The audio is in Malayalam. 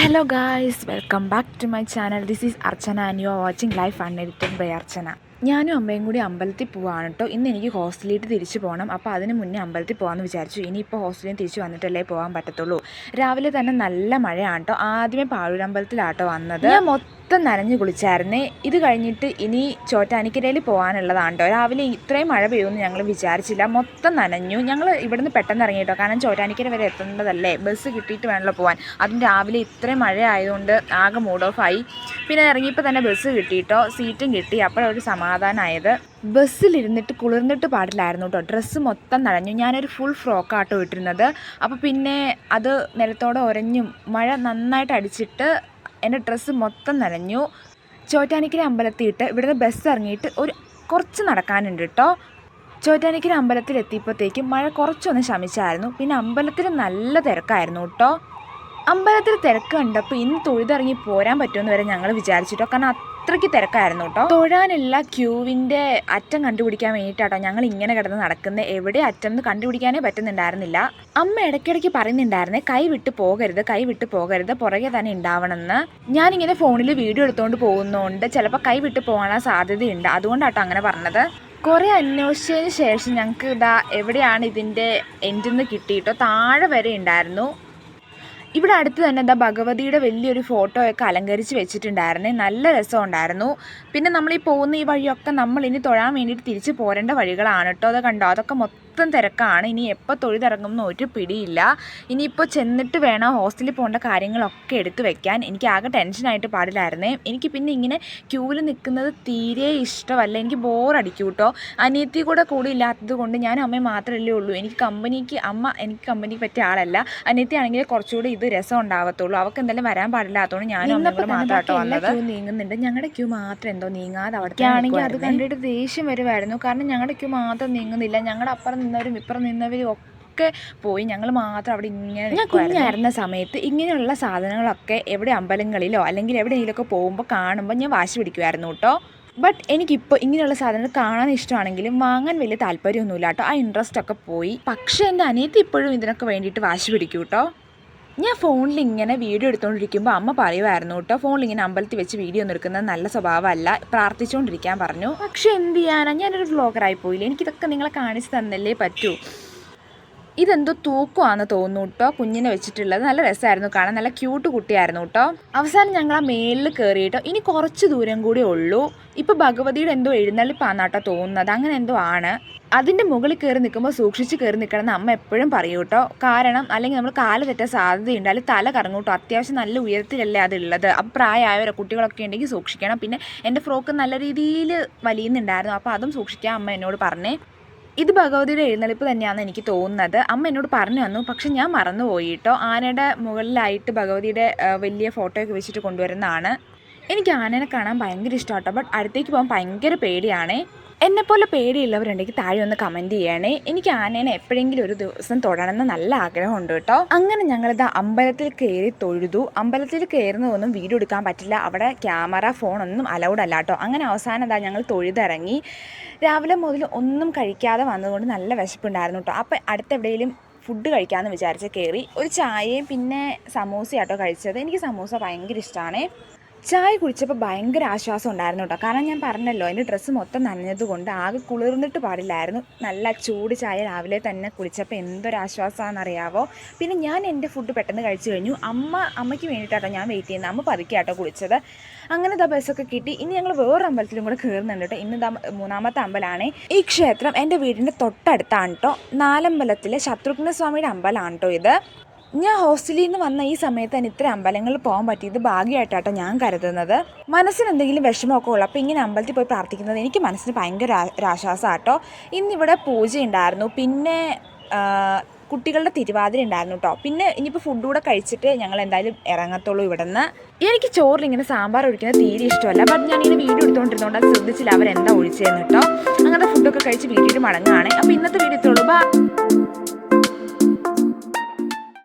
Hello guys, welcome back to my channel. This is Archana and you are watching Life Unedited by Archana. ഞാനും അമ്മയും കൂടി അമ്പലത്തിൽ പോവാണ് കേട്ടോ. ഇന്ന് എനിക്ക് ഹോസ്റ്റലിലേക്ക് തിരിച്ചു പോകണം. അപ്പോൾ അതിന് മുന്നേ അമ്പലത്തിൽ പോകാമെന്ന് വിചാരിച്ചു. ഇനിയിപ്പോൾ ഹോസ്റ്റലിൽ തിരിച്ചു വന്നിട്ടല്ലേ പോകാൻ പറ്റത്തുള്ളൂ. രാവിലെ തന്നെ നല്ല മഴയാണ് കേട്ടോ. ആദ്യമേ പാഴൂരമ്പലത്തിലാട്ടോ വന്നത്. ഞാൻ മൊത്തം നനഞ്ഞു കുളിച്ചായിരുന്നേ. ഇത് കഴിഞ്ഞിട്ട് ഇനി ചോറ്റാനിക്കരയിൽ പോകാനുള്ളതാണ് കേട്ടോ. രാവിലെ ഇത്രയും മഴ പെയ്യുമെന്ന് ഞങ്ങൾ വിചാരിച്ചില്ല. മൊത്തം നനഞ്ഞു. ഞങ്ങൾ ഇവിടുന്ന് പെട്ടെന്ന് ഇറങ്ങി കേട്ടോ. കാരണം ചോറ്റാനിക്കര വരെ എത്തേണ്ടതല്ലേ, ബസ് കിട്ടിയിട്ട് വേണമല്ലോ പോകാൻ. അതും രാവിലെ ഇത്രയും മഴ ആയതുകൊണ്ട് ആകെ മൂഡ് ഓഫ് ആയി. പിന്നെ ഇറങ്ങിയപ്പോൾ തന്നെ ബസ് കിട്ടിയിട്ടോ, സീറ്റും കിട്ടി. അപ്പോഴൊരു സമാധാനമായത്. ബസ്സിലിരുന്നിട്ട് കുളിർന്നിട്ട് പാടില്ലായിരുന്നു കേട്ടോ. ഡ്രസ്സ് മൊത്തം നനഞ്ഞു. ഞാനൊരു ഫുൾ ഫ്രോക്കാട്ടോ ഇട്ടിരുന്നത്. അപ്പോൾ പിന്നെ അത് നിലത്തോടെ ഉരഞ്ഞും മഴ നന്നായിട്ട് അടിച്ചിട്ട് എൻ്റെ ഡ്രസ്സ് മൊത്തം നനഞ്ഞു. ചോറ്റാനിക്കര അമ്പലത്തിയിട്ട് ഇവിടുന്ന് ബസ് ഇറങ്ങിയിട്ട് കുറച്ച് നടക്കാനുണ്ട് കേട്ടോ. ചോറ്റാനിക്കര അമ്പലത്തിലെത്തിയപ്പോഴത്തേക്കും മഴ കുറച്ചൊന്ന് ശമിച്ചായിരുന്നു. പിന്നെ അമ്പലത്തിൽ നല്ല തിരക്കായിരുന്നു കേട്ടോ. അമ്പലത്തിൽ തിരക്ക് കണ്ടപ്പോൾ ഇന്ന് തൊഴുതിറങ്ങി പോരാൻ പറ്റുമെന്ന് വരെ ഞങ്ങൾ വിചാരിച്ചിട്ടോ. കാരണം അത്രയ്ക്ക് തിരക്കായിരുന്നു കേട്ടോ. തൊഴാനുള്ള ക്യൂവിൻ്റെ അറ്റം കണ്ടുപിടിക്കാൻ വേണ്ടിയിട്ടാട്ടോ ഞങ്ങൾ ഇങ്ങനെ കിടന്ന് നടക്കുന്നത്. എവിടെ അറ്റം എന്ന് കണ്ടുപിടിക്കാനേ പറ്റുന്നുണ്ടായിരുന്നില്ല. അമ്മ ഇടയ്ക്കിടയ്ക്ക് പറയുന്നുണ്ടായിരുന്നേ കൈ വിട്ട് പോകരുത്, പുറകെ തന്നെ ഉണ്ടാവണമെന്ന്. ഞാനിങ്ങനെ ഫോണിൽ വീഡിയോ എടുത്തുകൊണ്ട് പോകുന്നതുകൊണ്ട് ചിലപ്പോൾ കൈ വിട്ട് പോകാനുള്ള സാധ്യതയുണ്ട്. അതുകൊണ്ടാട്ടോ അങ്ങനെ പറഞ്ഞത്. കുറേ അന്വേഷിച്ചതിന് ശേഷം ഞങ്ങൾക്ക് ഇതാ എവിടെയാണ് ഇതിൻ്റെ എൻഡിൽ കിട്ടിയിട്ടോ. താഴെ വരെ ഉണ്ടായിരുന്നു. ഇവിടെ അടുത്ത് തന്നെ എന്താ ഭഗവതിയുടെ വലിയൊരു ഫോട്ടോയൊക്കെ അലങ്കരിച്ച് വെച്ചിട്ടുണ്ടായിരുന്നേ. നല്ല രസമുണ്ടായിരുന്നു. പിന്നെ നമ്മൾ ഈ പോകുന്ന ഈ വഴിയൊക്കെ നമ്മൾ ഇനി തൊഴാൻ വേണ്ടിയിട്ട് തിരിച്ച് പോരേണ്ട വഴികളാണ് കേട്ടോ. അത് കണ്ടോ, അതൊക്കെ മൊത്തം തിരക്കാണ്. ഇനി എപ്പോൾ തൊഴുതിറങ്ങുമെന്ന് ഒരു പിടിയില്ല. ഇനിയിപ്പോൾ ചെന്നിട്ട് വേണം ഹോസ്റ്റലിൽ പോകേണ്ട കാര്യങ്ങളൊക്കെ എടുത്തു വെക്കാൻ. എനിക്ക് ആകെ ടെൻഷനായിട്ട് പാടില്ലായിരുന്നേ. എനിക്ക് പിന്നെ ഇങ്ങനെ ക്യൂവിൽ നിൽക്കുന്നത് തീരെ ഇഷ്ടമല്ല. എനിക്ക് ബോറടിക്കും കേട്ടോ. അനിയത്തി കൂടെ ഇല്ലാത്തത് കൊണ്ട് ഞാൻ അമ്മയും മാത്രമല്ലേ ഉള്ളൂ. എനിക്ക് കമ്പനിക്ക് പറ്റിയ ആളല്ല. അനിയത്തി ആണെങ്കിൽ കുറച്ചുകൂടി ഇത് രസം ഉണ്ടാവത്തുള്ളൂ. അവർക്ക് എന്തായാലും വരാൻ പാടില്ലാത്തതുകൊണ്ട് ഞാനും അമ്മയും മാത്രമാട്ടോ വന്നത്. ക്യൂ നീങ്ങുന്നുണ്ട്. ഞങ്ങളുടെ ക്യൂ മാത്രം എന്തോ നീങ്ങാതെ അവിടെ ആണെങ്കിൽ അത് കണ്ടിട്ട് ദേഷ്യം വരുമായിരുന്നു. കാരണം ഞങ്ങളുടെ ക്യൂ മാത്രം നീങ്ങുന്നില്ല. ഞങ്ങളുടെ അപ്പുറം നിന്നവരും ഇപ്പുറം നിന്നവരും ഒക്കെ പോയി. ഞങ്ങൾ മാത്രം അവിടെ ഇങ്ങനെ. ഞാൻ കുഞ്ഞായിരുന്ന സമയത്ത് ഇങ്ങനെയുള്ള സാധനങ്ങളൊക്കെ എവിടെ അമ്പലങ്ങളിലോ അല്ലെങ്കിൽ എവിടെയെങ്കിലുമൊക്കെ പോകുമ്പോൾ കാണുമ്പോൾ ഞാൻ വാശി പിടിക്കുമായിരുന്നു കേട്ടോ. ബട്ട് എനിക്കിപ്പോൾ ഇങ്ങനെയുള്ള സാധനങ്ങൾ കാണാൻ ഇഷ്ടമാണെങ്കിലും വാങ്ങാൻ വലിയ താല്പര്യമൊന്നുമില്ല കേട്ടോ. ആ ഇൻട്രസ്റ്റ് ഒക്കെ പോയി. പക്ഷേ എൻ്റെ അനിയത്തി ഇപ്പോഴും ഇതിനൊക്കെ വേണ്ടിയിട്ട് വാശി പിടിക്കും കേട്ടോ. ഞാൻ ഫോണിൽ ഇങ്ങനെ വീഡിയോ എടുത്തുകൊണ്ടിരിക്കുമ്പോൾ അമ്മ പറയുമായിരുന്നു കേട്ടോ, ഫോണിൽ ഇങ്ങനെ അമ്പലത്തിൽ വെച്ച് വീഡിയോ ഒന്നും എടുക്കുന്നത് നല്ല സ്വഭാവമല്ല, പ്രാർത്ഥിച്ചുകൊണ്ടിരിക്കാൻ പറഞ്ഞു. പക്ഷെ എന്ത് ചെയ്യാനാ, ഞാനൊരു വ്ളോഗറായി പോയില്ലേ. എനിക്കിതൊക്കെ നിങ്ങളെ കാണിച്ച് തന്നല്ലേ പറ്റൂ. ഇതെന്തോ തൂക്കമാണെന്ന് തോന്നുന്നു കേട്ടോ, കുഞ്ഞിനെ വെച്ചിട്ടുള്ളത്. നല്ല രസമായിരുന്നു കാണാൻ. നല്ല ക്യൂട്ട് കുട്ടിയായിരുന്നു കേട്ടോ. അവസാനം ഞങ്ങൾ ആ മേളിൽ കയറിയിട്ടോ. ഇനി കുറച്ച് ദൂരം കൂടി ഉള്ളൂ. ഇപ്പോൾ ഭഗവതിയുടെ എന്തോ എഴുന്നള്ളിപ്പാന്നാട്ടോ തോന്നുന്നത്. അങ്ങനെ എന്തോ ആണ്. അതിൻ്റെ മുകളിൽ കയറി നിൽക്കുമ്പോൾ സൂക്ഷിച്ച് കയറി നിൽക്കണമെന്ന് അമ്മ എപ്പോഴും പറയും കേട്ടോ. കാരണം അല്ലെങ്കിൽ നമ്മൾ കാല് തെറ്റാൻ സാധ്യതയുണ്ട്. അല്ലെങ്കിൽ തല കറങ്ങും കേട്ടോ. അത്യാവശ്യം നല്ല ഉയരത്തിലല്ലേ അതുള്ളത്. അപ്പം പ്രായമായവരോ കുട്ടികളൊക്കെ ഉണ്ടെങ്കിൽ സൂക്ഷിക്കണം. പിന്നെ എൻ്റെ ഫ്രോക്ക് നല്ല രീതിയിൽ വലിയുന്നുണ്ടായിരുന്നു. അപ്പോൾ അതും സൂക്ഷിക്കാൻ അമ്മ എന്നോട് പറഞ്ഞേ. ഇത് ഭഗവതിയുടെ എഴുന്നള്ളിപ്പ് തന്നെയാണെന്ന് എനിക്ക് തോന്നുന്നത്. അമ്മ എന്നോട് പറഞ്ഞു തന്നു. പക്ഷെ ഞാൻ മറന്നുപോയി കേട്ടോ. ആനയുടെ മുകളിലായിട്ട് ഭഗവതിയുടെ വലിയ ഫോട്ടോയൊക്കെ വെച്ചിട്ട് കൊണ്ടുവരുന്നതാണ്. എനിക്ക് ആനേനെ കാണാൻ ഭയങ്കര ഇഷ്ടമാണ് കേട്ടോ. ബട്ട് അടുത്തേക്ക് പോകാൻ ഭയങ്കര പേടിയാണേ. എന്നെപ്പോലെ പേടിയുള്ളവരുണ്ടെങ്കിൽ താഴെ ഒന്ന് കമൻറ്റ് ചെയ്യണേ. എനിക്ക് ആനേനെ എപ്പോഴെങ്കിലും ഒരു ദിവസം തൊടണമെന്ന് നല്ല ആഗ്രഹമുണ്ട് കേട്ടോ. അങ്ങനെ ഞങ്ങളിത് അമ്പലത്തിൽ കയറി തൊഴുതു. അമ്പലത്തിൽ കയറുന്നതൊന്നും വീഡിയോ എടുക്കാൻ പറ്റില്ല. അവിടെ ക്യാമറ ഫോണൊന്നും അലൗഡ് അല്ല കേട്ടോ. അങ്ങനെ അവസാനം ഞങ്ങൾ തൊഴുതിറങ്ങി. രാവിലെ മുതൽ ഒന്നും കഴിക്കാതെ വന്നതുകൊണ്ട് നല്ല വിശപ്പുണ്ടായിരുന്നു കേട്ടോ. അപ്പോൾ അടുത്തെവിടെയെങ്കിലും ഫുഡ് കഴിക്കാമെന്ന് വിചാരിച്ച് കയറി. ഒരു ചായയും പിന്നെ സമൂസയാട്ടോ കഴിച്ചത്. എനിക്ക് സമൂസ ഭയങ്കര ഇഷ്ടമാണ്. ചായ കുടിച്ചപ്പോൾ ഭയങ്കര ആശ്വാസം ഉണ്ടായിരുന്നു കേട്ടോ. കാരണം ഞാൻ പറഞ്ഞല്ലോ, എൻ്റെ ഡ്രസ്സ് മൊത്തം നനഞ്ഞതുകൊണ്ട് ആകെ കുളിർന്നിട്ട് പാടില്ലായിരുന്നു. നല്ല ചൂട് ചായ രാവിലെ തന്നെ കുടിച്ചപ്പോൾ എന്തൊരാശ്വാസമാണെന്നറിയാവോ. പിന്നെ ഞാൻ എൻ്റെ ഫുഡ് പെട്ടെന്ന് കഴിച്ചു കഴിഞ്ഞു. അമ്മയ്ക്ക് വേണ്ടിയിട്ടാട്ടോ ഞാൻ വെയിറ്റ് ചെയ്യുന്നത്. അമ്മ പതുക്കെയാട്ടോ കുളിച്ചത്. അങ്ങനെ ബസ്സൊക്കെ കിട്ടി. ഇനി ഞങ്ങൾ വേറൊരു അമ്പലത്തിലും കൂടെ കയറുന്നുണ്ട് കേട്ടോ. ഇന്ന് മൂന്നാമത്തെ അമ്പലമാണ്. ഈ ക്ഷേത്രം എൻ്റെ വീടിൻ്റെ തൊട്ടടുത്താണ് കേട്ടോ. നാലമ്പലത്തിലെ ശത്രുഘ്ന സ്വാമിയുടെ അമ്പലമാണ് കേട്ടോ ഇത്. ഞാൻ ഹോസ്റ്റലിൽ നിന്ന് വന്ന ഈ സമയത്ത് തന്നെ ഇത്ര അമ്പലങ്ങളിൽ പോകാൻ പറ്റിയത് ഭാഗ്യമായിട്ടാട്ടോ ഞാൻ കരുതുന്നത്. മനസ്സിന് എന്തെങ്കിലും വിഷമമൊക്കെ ഉള്ളൂ അപ്പോൾ ഇങ്ങനെ അമ്പലത്തിൽ പോയി പ്രാർത്ഥിക്കുന്നത് എനിക്ക് മനസ്സിന് ഭയങ്കര ഒരാശ്വാസമാട്ടോ. ഇന്നിവിടെ പൂജ ഉണ്ടായിരുന്നു. പിന്നെ കുട്ടികളുടെ തിരുവാതിര ഉണ്ടായിരുന്നു കേട്ടോ. പിന്നെ ഇനിയിപ്പോൾ ഫുഡ് കൂടെ കഴിച്ചിട്ട് ഞങ്ങൾ എന്തായാലും ഇറങ്ങത്തുള്ളൂ ഇവിടെ നിന്ന്. എനിക്ക് ചോറിൽ ഇങ്ങനെ സാമ്പാർ ഒഴിക്കുന്നത് തീരെ ഇഷ്ടമല്ല. ബട്ട് ഞാനിങ്ങനെ വീഡിയോ എടുത്തുകൊണ്ടിരുന്നതുകൊണ്ട് അത് ശ്രദ്ധിച്ചില്ല അവരെന്താ ഒഴിച്ചതെന്ന് കേട്ടോ. അങ്ങനത്തെ ഫുഡൊക്കെ കഴിച്ച് വീട്ടിൽ മടങ്ങുകയാണ്. അപ്പോൾ ഇന്നത്തെ വീഡിയോ എത്തുള്ളൂ.